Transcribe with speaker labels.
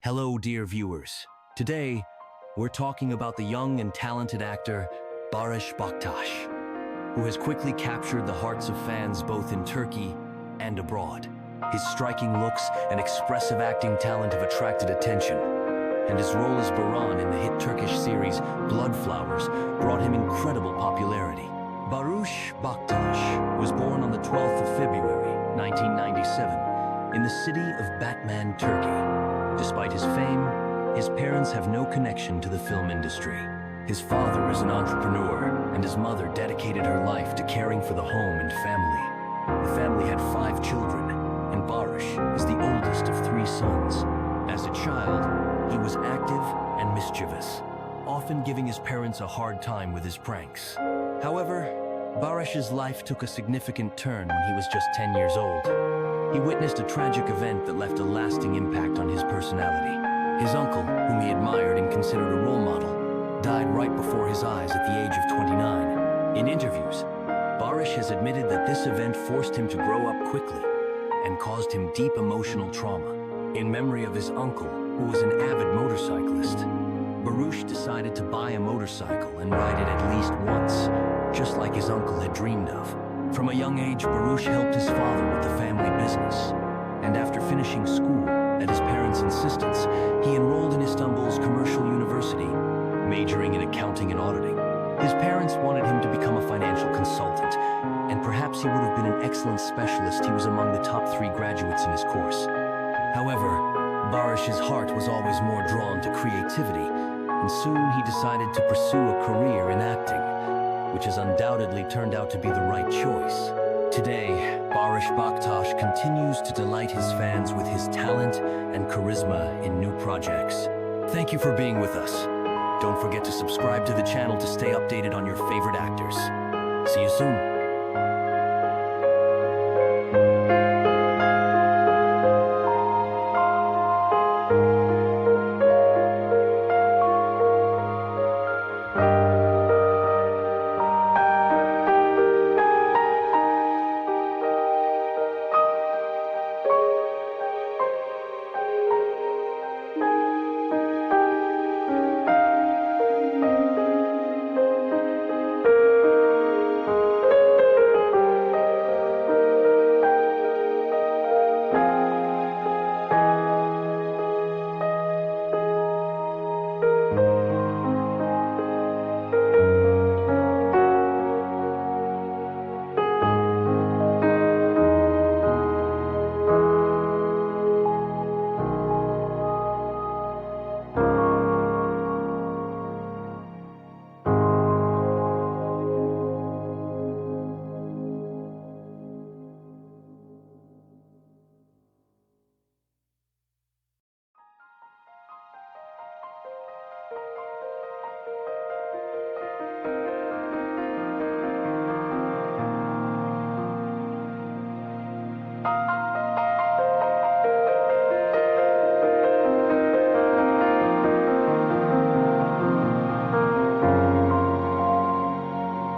Speaker 1: Hello, dear viewers. Today, we're talking about the young and talented actor Barıs Baktas, who has quickly captured the hearts of fans both in Turkey and abroad. His striking looks and expressive acting talent have attracted attention, and his role as Baran in the hit Turkish series Bloodflowers brought him incredible popularity. Barıs Baktas was born on the 12th of February, 1997, in the city of Batman, Turkey. Despite his fame, his parents have no connection to the film industry. His father is an entrepreneur, and his mother dedicated her life to caring for the home and family. The family had 5 children, and Barıs is the oldest of 3 sons. As a child, he was active and mischievous, often giving his parents a hard time with his pranks. However, Barış's life took a significant turn when he was just 10 years old. He witnessed a tragic event that left a lasting impact on his personality. His uncle, whom he admired and considered a role model, died right before his eyes at the age of 29. In interviews, Barıs has admitted that this event forced him to grow up quickly and caused him deep emotional trauma. In memory of his uncle, who was an avid motorcyclist, Barıs decided to buy a motorcycle and ride it at least once, just like his uncle had dreamed of. From a young age, Barıs helped his father with the family business, and after finishing school, at his parents' insistence, he enrolled in Istanbul's commercial university, majoring in accounting and auditing. His parents wanted him to become a financial consultant, and perhaps he would have been an excellent specialist. He was among the top 3 graduates in his course. However, Barış's heart was always more drawn to creativity, and soon he decided to pursue a career in acting, which has undoubtedly turned out to be the right choice. Today, Barıs Baktas continues to delight his fans with his talent and charisma in new projects. Thank you for being with us. Don't forget to subscribe to the channel to stay updated on your favorite actors. See you soon.